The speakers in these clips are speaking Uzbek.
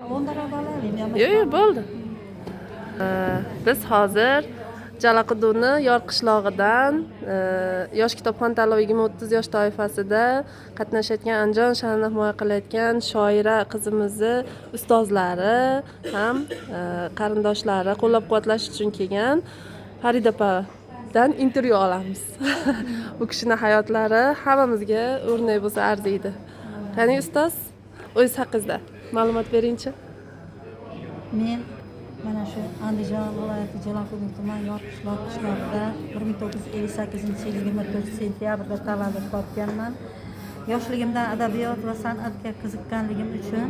Yo'q, bo'ldi. Biz hozir Jalaquduvni Yor qishlog'idan yosh kitobxon tanlovi 20-30 yosh toifasida qatnashayotgan, Andijon sha'nini himoya qilayotgan shoira qizimizni ustozlari ham qarindoshlari qo'llab-quvvatlash uchun kelgan Farida opadan intervyu olamiz. Bu kishining hayotlari hammamizga o'rnak bo'lsa arziydi. Qani ustoz, o'zingiz haqingizda ma'lumot beringchi. Men mana shu Andijon viloyati Jalaquduv tuman Yor qishlog'ida 1958-yil 24 sentyabrda tavallud topganman. Yoshligimdan adabiyot va san'atga qiziqqanligim uchun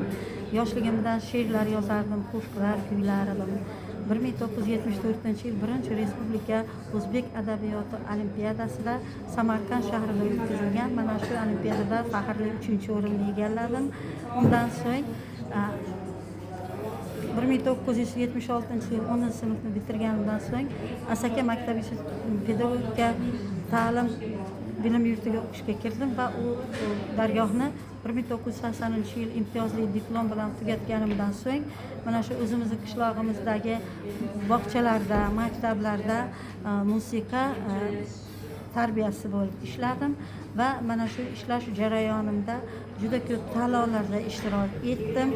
yoshligimdan she'rlar yozardim, qo'shiqlar kuylardim. 1974-yil 1-respublika o'zbek adabiyoti olimpiadasida Samarqand shahrida o'tkazilgan. Mana shu olimpiadada faxrli 3-o'rinni egalladim. Undan so'ng 1976-yil 10-sinfni bitirganimdan so'ng Asaka maktabi pedagogika ta'lim bilim yurtiga o'qishga kirdim va u dargohni 1980-yil imtiyozli diplom bilan tugatganimdan so'ng mana shu o'zimizning qishlog'imizdagi bog'chalarda, maktablarda musiqa tarbiyasi bo'lib ishladim va mana shu ishlash jarayonimda juda ko'p tanlovlarda ishtirok etdim.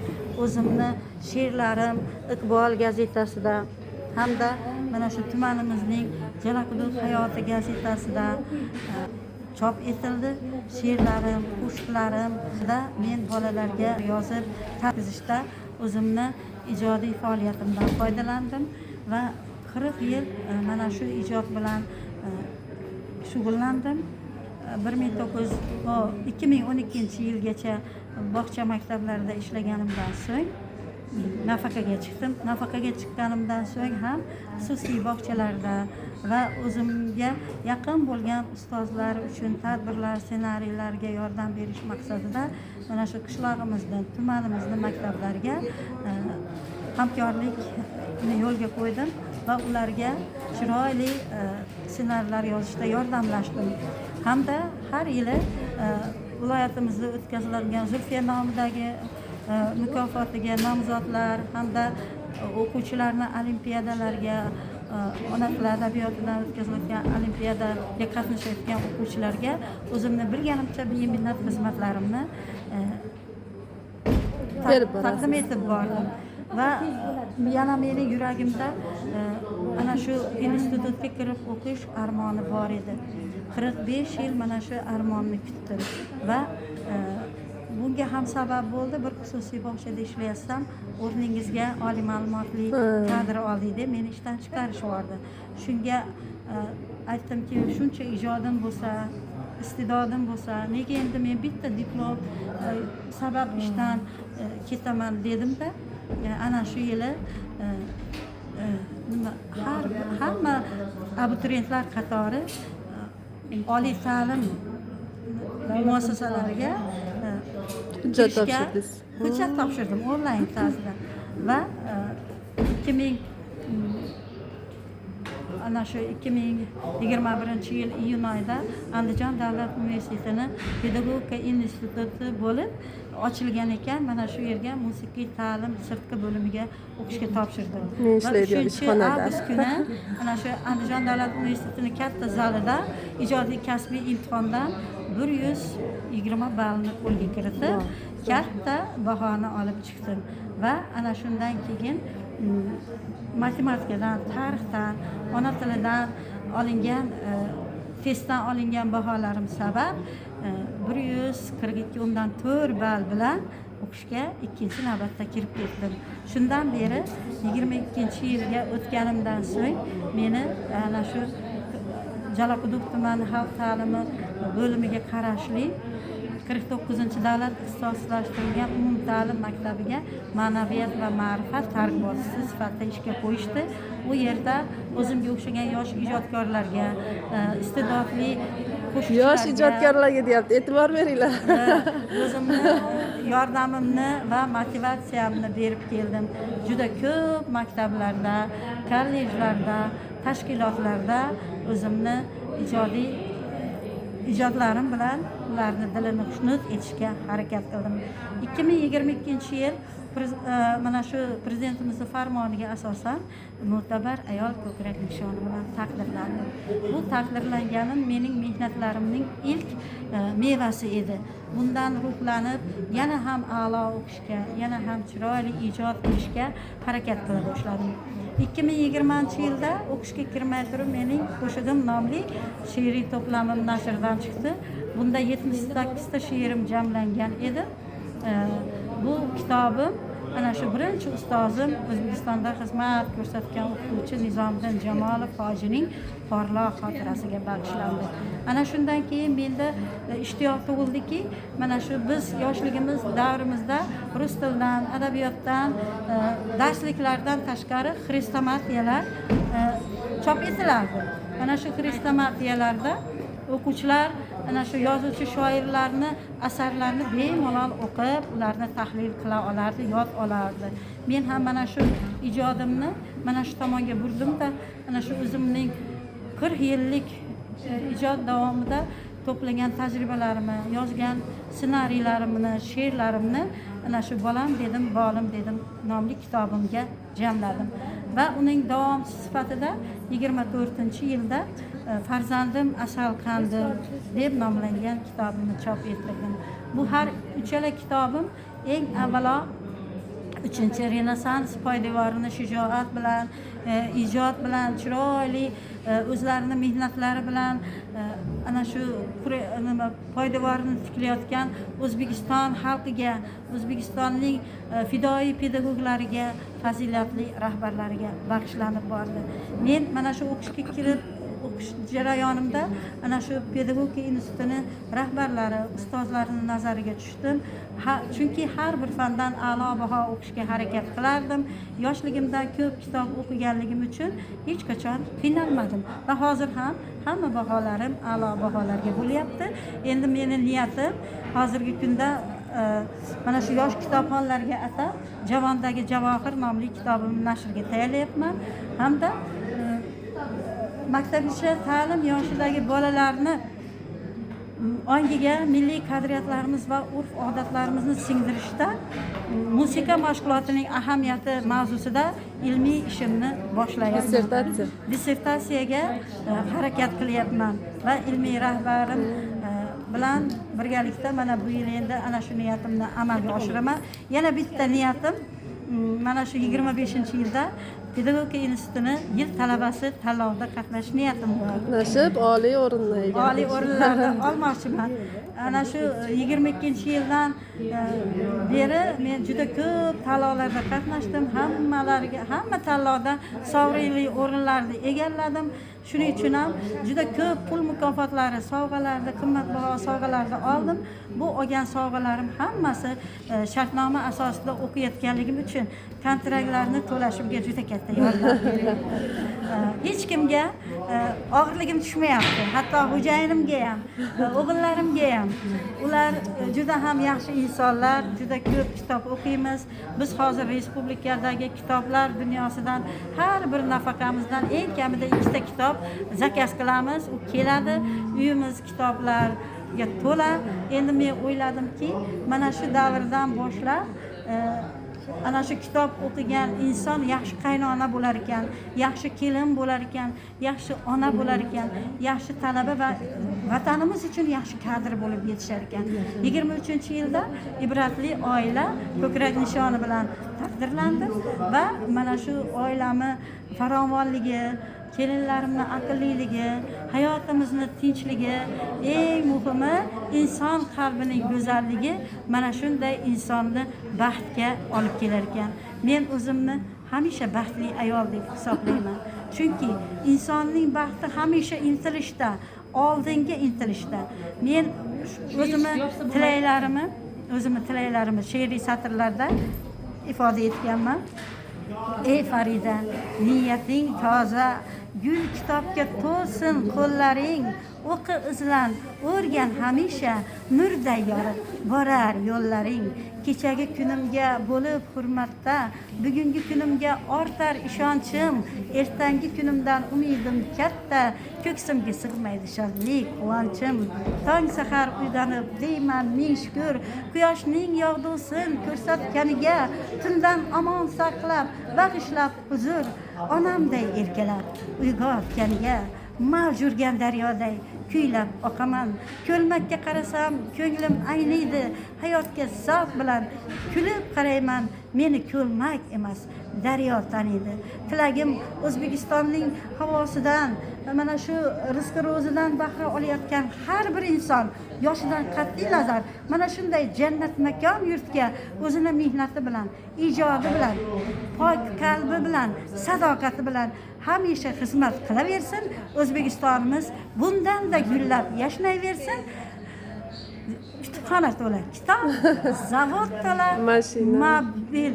O'zimni she'rlarim Iqbol gazetasida hamda mana shu tumanimizning Jalaquduv hayoti gazetasida chop etildi. She'rlarim, qo'shiqlarimda men bolalarga yozib tarqatishda o'zimni ijodiy faoliyatimdan foydalandim va 40 yil mana shu ijod bilan shug'ullandim. 2012-yilgacha bog'cha maktablarida ishlaganimdan so'ng nafaqaga chiqdim. Nafaqaga chiqqanimdan so'ng ham xususiy bog'chalarda va o'zimga yaqin bo'lgan ustozlar uchun tadbirlar, ssenariylarga yordam berish maqsadida mana shu qishlog'imizda, tumanimizning maktablariga hamkorlikni yo'lga qo'ydim va ularga chiroyli ssenariylar yozishda yordamlashdim. Hamda har yili viloyatimizda o'tkaziladigan Zulfiya nomidagi mukofotiga nomzodlar hamda o'quvchilarni olimpiadalarga, ona tili adabiyotidan o'tkaziladigan olimpiadaga qatnashayotgan o'quvchilarga o'zimni bilganimcha minnat xizmatlarimni taqdim etib bordim. Va yana mening yuragimda ana shu institutga kirib o'qish armoni bor edi. 45 yil mana shu armonni kutdim va bunga ham sabab bo'ldi. Bir xususiy bog'chada ishlayapsam, o'rningizga oliy ma'lumotli kadr oldingda meni ishdan chiqarishvardi. Shunga aytdimki, shuncha ijodim bo'lsa, iste'dodim bo'lsa, nega endi men bitta diplom sabab ishdan ketaman dedimda, ana shu yili hamma abituriyentlar qatori oliy ta'lim muassasalariga hujjat topshirdim onlayn tarzda va 2021-yil iyun oyida Andijon davlat universitetini pedagogika instituti bo'lib ochilgan ekan. Mana shu yerga musiqiy ta'lim sirtqi bo'limiga o'qishga topshirdim. Va 3-avgust kuni mana shu Andijon davlat universitetining katta zalida ijodiy kasbiy imtihondan 120 ballni qo'lga kiritib, katta bahoni olib chiqdim va ana shundan keyin matematikadan, tarixdan, ona tilidan olingan testdan olingan baholarim sabab 142.4 ball bilan o'qishga ikkinchi navbatda kirib ketdim. Shundan beri 22-yilga o'tganimdan so'ng meni ana shu Jalaquduv tumani xalq ta'limi bo'limiga qarashli 49-davlat ixtisoslashtirilgan umumta'lim maktabiga ma'naviyat va ma'rifat targ'ibotchisi sifatida ishga qo'yishdi. U yerda o'zimga o'xshagan yosh ijodkorlarga, iste'dodli qo'shiqchilarga, yosh ijodkorlarga deyapti, e'tibor beringlar. O'zimni yordamimni va motivatsiyamni berib keldim. Juda ko'p maktablarda, kollejlarda, tashkilotlarda o'zimni ijodlarim bilan ularni dilini xushnud etishga harakat qildim. 2022-yil mana shu prezidentimizni farmoniga asosan mo'tabar ayol ko'krak nishoni bilan taqdirlandim. Bu taqdirlanganim mening mehnatlarimning ilk mevasi edi. Bundan ruhlanib yana ham a'lo o'qishga, yana ham chiroyli ijod qilishga harakat qila boshladim. 2020-yilda o'qishga kirmay turib mening Qo'shidim nomli she'riy to'plamim nashrdan chiqdi. Bunda 78 ta she'rim jamlangan edi. Bu kitobim ana shu birinchi ustozim O'zbekistonda xizmat ko'rsatgan o'qituvchi Nizomdin Jamolov hojining porloq xotirasiga bag'ishlandi. Ana shundan keyin menda ishtiyoq tug'ildiki, mana shu biz yoshligimiz davrimizda rus tilidan, adabiyotdan, darsliklardan tashqari xrestomatiyalar chop etilardi. Mana shu xrestomatiyalarda o'quvchilar ana shu yozuvchi shoirlarni asarlarini bemalol o'qib, ularni tahlil qila olardi, yod olardi. Men ham mana shu ijodimni mana shu tomonga burdim-da, ana shu o'zimning 40 yillik ijod davomida to'plagan tajribalarimni, yozgan ssenariylarimni, she'rlarimni ana shu Bolam dedim, bolim dedim nomli kitobimga jamladim. Va uning davomchisi sifatida 24-yilda Farzandim asal qandim deb nomlangan kitobimni chop ettirdim. Bu har uchala kitobim eng avvalo 3-Renessans poydevorini shijoat bilan, ijod bilan, chiroyli o'zlarining mehnatlari bilan ana shu poydevorini tiklayotgan O'zbekiston xalqiga, O'zbekistonning fidoyi pedagoglariga, fazilatli rahbarlariga bag'ishlanib bordi. Men mana shu o'qishga kirib o'qish jarayonimda ana shu pedagogika institutini rahbarlari, ustozlarini nazariga tushdim. Chunki har bir fandan a'lo baho o'qishga harakat qilardim. Yoshligimda ko'p kitob o'qiganligim uchun hech qachon qiynalmadim va hozir ham hamma baholarim a'lo baholarga bo'lyapti. Endi meni niyatim hozirgi kunda mana shu yosh kitobxonlarga atab Javondagi javohir nomli kitobimni nashrga tayyorlayapman hamda maktabgacha ta'lim yoshidagi bolalarni ongiga milliy qadriyatlarimiz va urf-odatlarimizni singdirishda musiqa mashg'ulotining ahamiyati mavzusida ilmiy ishimni boshlayapman. Dissertatsiyaga harakat qilyapman va ilmiy rahbarim bilan birgalikda mana bu yil endi ana shu niyatimni amalga oshiraman. Yana bitta niyatim mana shu 25-yilda Pedagogika institutini yil talabasi tanlovida qatnashish niyatim bor. Qatnashib oliy o'rinni egallash. Oliy o'rinlarni olmoqchiman. Ana shu 22-yildan beri men juda ko'p tanlovlarda qatnashdim. Hamma tanlovda sovrinli o'rinlarni egalladim. Shuning uchun ham juda ko'p pul mukofotlari, sovg'alarni, qimmatbaho sovg'alarni oldim. Bu olgan sovg'alarim hammasi shartnoma asosida o'qiyotganligim uchun kontraktlarni to'lashimga juda katta yordam berdi. Hech kimga og'irligim tushmayapti. Hatto xo'jayinimga ham, o'g'illarimga ham. Ular juda ham yaxshi insonlar, juda ko'p kitob o'qiymiz. Biz hozir respublikadagi kitoblar dunyosidan har bir nafaqamizdan eng kamida 2 ta kitob zakaz qilamiz. U keladi, uyimiz kitoblarga to'la. Endi men o'yladimki, mana shu davrdan boshlab ana shu kitob o'qigan inson yaxshi qaynona bo'lar ekan, yaxshi kelin bo'lar ekan, yaxshi ona bo'lar ekan, yaxshi talaba va vatanimiz uchun yaxshi kadr bo'lib yetishar ekan. 23-yilda ibratli oila ko'krak nishoni bilan taqdirlandim va mana shu oilami farovonligi, kelinlarimni aqlliligi, hayotimizni tinchligi, eng muhimi inson qalbining go'zalligi mana shunday insonni baxtga olib kelar ekan. Men o'zimni hamisha baxtli ayol deb hisoblayman. Chunki insonning baxti hamisha intilishda, oldinga intilishda. Men o'zimni tilaklarimni she'riy satrlarda ifoda etganman. Ey Farida, niyating toza, gul kitobga to'lsin qo'llaring, o'qi izlan o'rgan hamisha nurday yorib borar yo'llaring kechagi kunimga bo'lib hurmatda bugungi kunimga ortar ishonchim ertangi kunimdan umidim katta ko'ksimga sig'maydi shodlik quvonchim tong sahar uyg'onib deyman ming shukr quyoshning yog'dusin ko'rsatganiga tundan omon saqlab bag'ishlab huzur onamday erkalab uyg'otganiga mavj urgan daryoday kuylab oqaman ko'lmakka qarasam ko'nglim ayniydi hayotga zavq bilan kulib qarayman meni ko'lmak emas daryo taniydi tilagim O'zbekistonning havosidan mana shu rizqi ro'zidan bahra olayotgan har bir inson yoshidan qat'iy nazar mana shunday jannat makon yurtga o'zini mehnati bilan ijodi bilan pok qalbi bilan sadoqati bilan hamisha xizmat qilaversin O'zbekistonimiz bundan-da gullab yashnayversin kutubxona to'la kitob zavod to'la mobil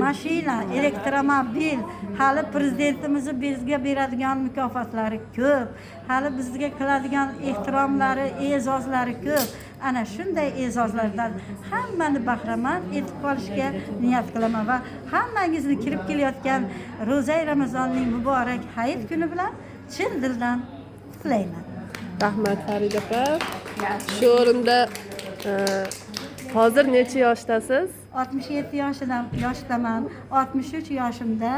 mashina elektromobil hali prezidentimizni bizga beradigan mukofotlari ko'p hali bizga qiladigan ehtiromlari e'zozlari ko'p ana shunday e'zozlardan hammani bahramand etib qolishga niyat qilaman va hammangizni kirib kelayotgan ro'zai ramazonning muborak hayit kuni bilan chin dildan qutlayman. Rahmat Farida opa. Shu o'rinda hozir necha yoshdasiz? 67 yoshdaman. 63 yoshimda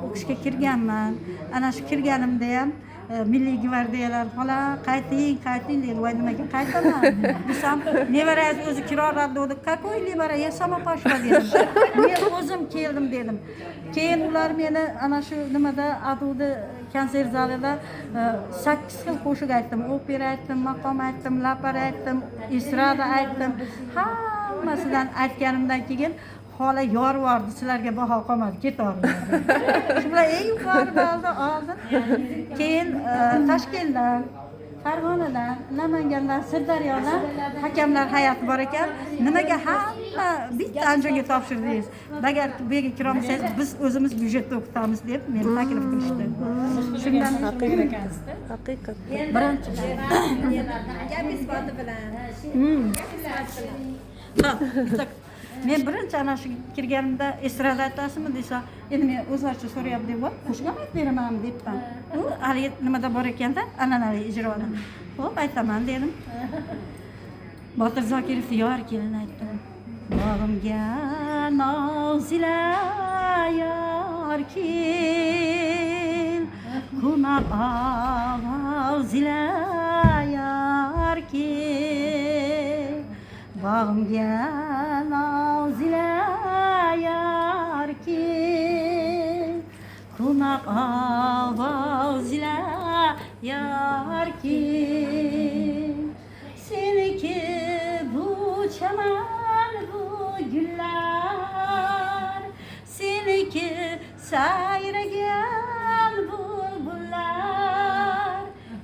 o'qishga kirganman. Ana shu kirganimda ham Milliy gvardiyalar falan qayting dedi. Voy nimaga qaytaman? Desam, nevarangiz o'zi kiroradi dedi. Какой nevara? Я сама пошла dedim. Men o'zim keldim dedim. Keyin ular meni ana shu nimada Adudi konsert zalida 8 xil qo'shiq aytdim. Opera aytdim, maqom aytdim, lapar aytdim, estrada aytdim. Hammasidan aytganimdan keyin xola yorvordi, sizlarga baho qolmadi, ketaverdi. Shu bilan eng yuqori balni oldim. Keyin Toshkentdan, Farg'onadan, Namangandan, Sirdaryodan hakamlar hay'ati bor ekan. Nimaga hamma bitta anjomga topshirdingiz? Agar bu yerga kirolmasangiz biz o'zimiz byudjetda o'qitamiz deb meni taklif qilishdi. Shundan Haqiqat. Birinchi Gapingiz bordi bilan. Men birinchi ana shu kirganimda estrada aytasizmi desa, endi men o'zlarcha so'rayapti deb, qo'shiq ham aytib beraman debman. U hali nimada bor ekanda, an'anaviy ijroni. Xo'p, aytaman dedim. Botir Zokirovni yor kelin aytdim. Bog'imga nozila yor kel, kunab ovozila yor kel. Bog'imga nozila yor kel, kunab ovozila yor kel. Seniki bu chaman bu gullar, seniki sayragan bulbullar,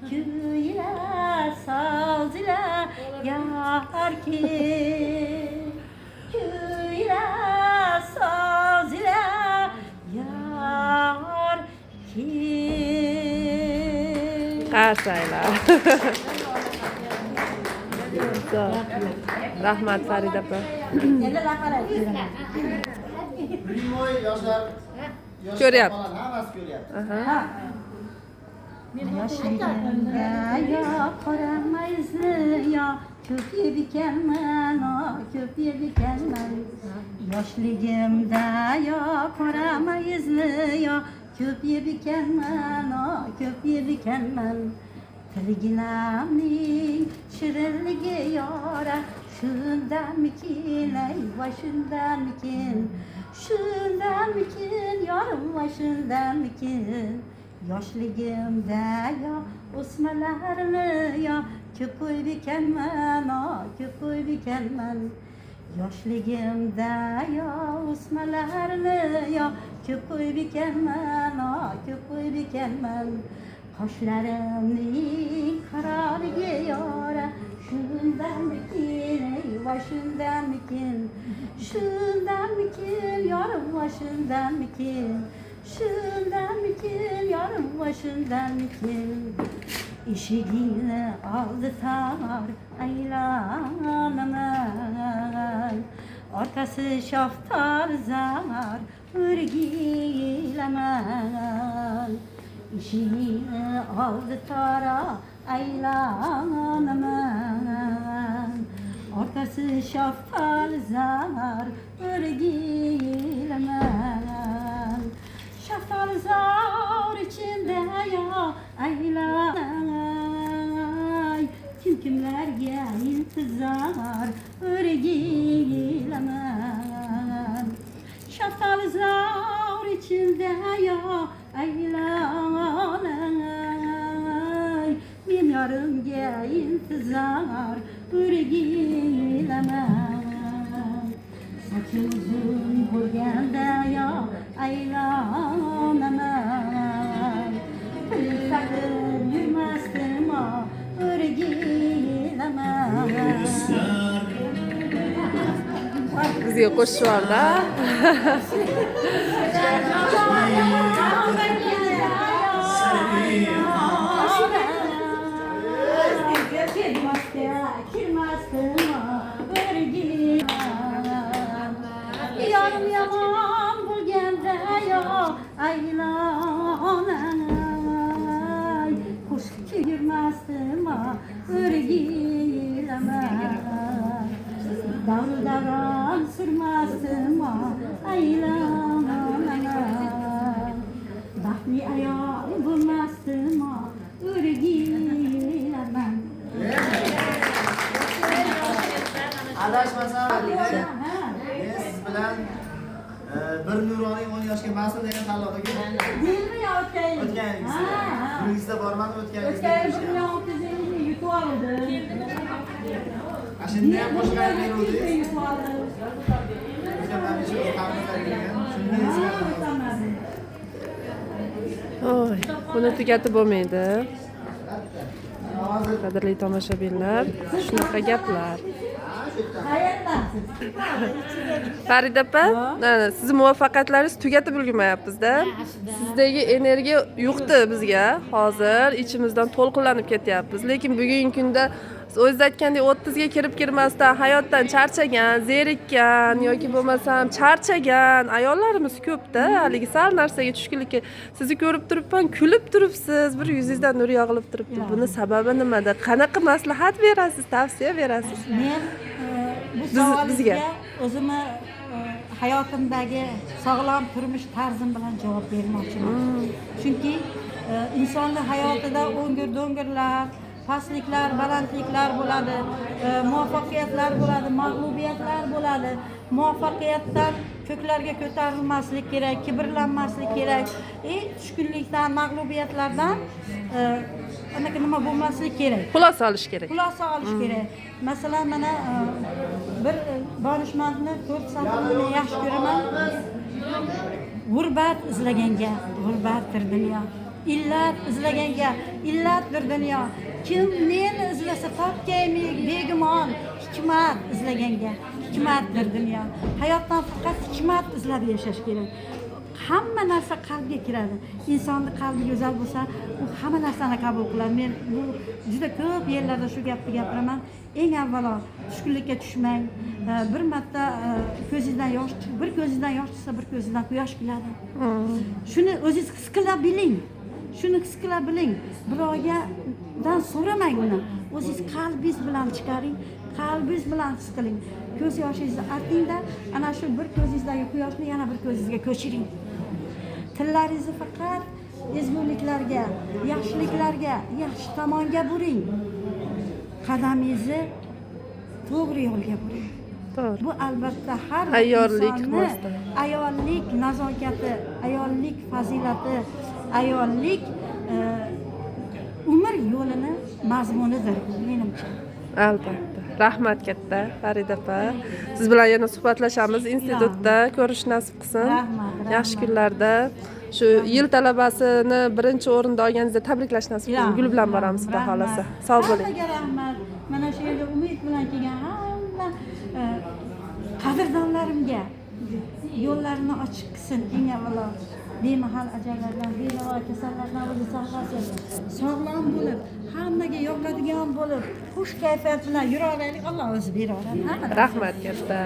kuyla sozila yor kel, kuyla sozila yor kel. Qarsaylar. Rahmat Farida opa. Endi laqar aytdim. Primoy yoshlar Ko'ryapti. hammasi ko'ryapti. Aha. Yoshligimda yo qora mayizli yo ko'p yeb ekanman, ko'p yeb ekanman. Yoshligimda yo qora mayizli yo ko'p yeb ekanman, ko'p yeb ekanman. Tilginamning shirinligi yora shundanmikin, ayva shundanmikin, shundanmikin yorim va shundanmikin. Yoshligimda yo o'smalarni yo ko'p qo'yib ekanman, ko'p qo'yib ekanman. Yoshligimda yo o'smalarni yo ko'p qo'yib ekanman, ko'p qo'yib ekanman. Qoshlarimning qaroriga yora shundanmikin, ayva shundanmikin, shundanmikin yorim va shundanmikin, shundanmikin yorim va shundanmikin. eshigingni oldi tar aylanaman, orqasi shaftar zar o'rgilaman. Eshigingni oldi tar aylanaman, orqasi shaftar zar o'rgilaman. Shaftar zar ichida yo aylanay, kimlarga intizor o'rgilaman. Shaftar zar ichida yo aylanay, men yorimga intizor o'rgilaman. Sochim uzun bo'lganda yo aylanaman, pul saqlab yurmasdim o'rgilaman. Bizga qo'shiqlarda. Yorim yomon bo'lganda yo aylanay, qo'shiq yurmasdim o'rgilaman. Davron surmasdim aylanaman, baxtli ayol bo'lmasdim o'rgilaman. Adashmasam, men siz bilan bir nuroniy 10 yoshga mas'ul degan tanlovdagi Dilni o'tgan. o'tganingiz. Buringizda bormadi o'tganingiz. O'tgan 1650 yutib oldi. Ashunda ham qo'shiq beruvdingiz. Yutib oldi. O'shandan shu ta'minlar bergan. Shunday O'tamadim. Oy, buni tugatib bo'lmaydi. hozir Qadrli tomoshabinlar, shunaqa gaplar. Qayerdasiz? Farida opa, mana sizni muvaffaqiyatlaringiz tugatib ulgurmayapmiz-da. Sizdagi energiya yo'qdi bizga. Hozir ichimizdan to'lqinlanib ketyapmiz. Lekin bugungi kunda o'zingiz aytgandek 30 ga kirib kirmasdan hayotdan charchagan, zerikkan yoki bo'lmasam charchagan ayollarimiz ko'p-da. Haligi sal narsaga tushkunlikka sizni ko'rib turibman, kulib turibsiz, bir yuzingizdan nur yog'ilib turibdi. Buni sababi nimada? Qanaqa maslahat berasiz, tavsiya berasiz? Men bu bizga. savolga o'zimni hayotimdagi sog'lom turmush tarzim bilan javob bermoqchiman. Chunki insonning hayotida o'ngir-do'ngirlar, pastliklar, balandliklar bo'ladi, muvaffaqiyatlar bo'ladi, mag'lubiyatlar bo'ladi. Muvaffaqiyatdan ko'klarga ko'tarilmaslik kerak, kibrlanmaslik kerak. Tushkunlikdan, mag'lubiyatlardan anaqa nima bo'lmaslik kerak. Xulosa olish kerak. Xulosa olish kerak. Masalan, mana bir donishmandni 4 satrini yaxshi ko'raman. G'urbat izlaganga g'urbatdir dunyo. Illat izlaganga illatdir dunyo. Kim meni izlasa topgaymi begumon, hikmat izlaganga hikmatdir dunyo. Hayotdan faqat hikmat izlab yashash kerak. Hamma narsa qalbga kiradi. Insonning qalbi go'zal bo'lsa, u hamma narsani qabul qiladi. Men bu juda ko'p yerlarda shu gapni gapiraman. Eng avvalo tushkunlikka tushmang. Bir marta ko'zingizdan yosh, bir ko'zingizdan yosh chiqsa, bir ko'zingizdan quyosh kuladi. Shuni o'zingiz his qila biling. Shuni his qila biling. Birovgadan so'ramang uni. O'zingiz qalbingiz bilan chiqaring, qalbingiz bilan his qiling. Ko'z yoshingizni artingda, ana shu bir ko'zingizdagi quyoshni yana bir ko'zingizga ko'chiring. Tillaringizni faqat ezguliklarga, yaxshiliklarga, yaxshi tomonga buring. Qadamingizni to'g'ri yo'lga buring. To'g'ri. Bu albatta har Ayollik insonni xosda. ayollik nazokati, ayollik fazilati, ayollik umr yo'lini mazmunidir menimcha. Albatta. Rahmat katta Farida opa. Siz bilan yana suhbatlashamiz. Institutda ko'rish nasib qilsin. Rahmat. Yaxshi kunlarda shu yil talabasini birinchi o'rinda olganingizda tabriklash nasib qilsin. Gul bilan boramiz xudo xolasa. Sog' bo'ling. Hammaga rahmat. Mana shu yerda umid bilan kelgan hamma qadrdonlarimga yo'llarini ochiq qilsin eng avvalo. bemahal ajallardan, benavo kasallardan o'zi saqlasin. Sog'lom bo'lib, hammaga yoqadigan bo'lib, xush kayfiyat bilan yura olaylik. Alloh o'zi bera oladi. Rahmat katta.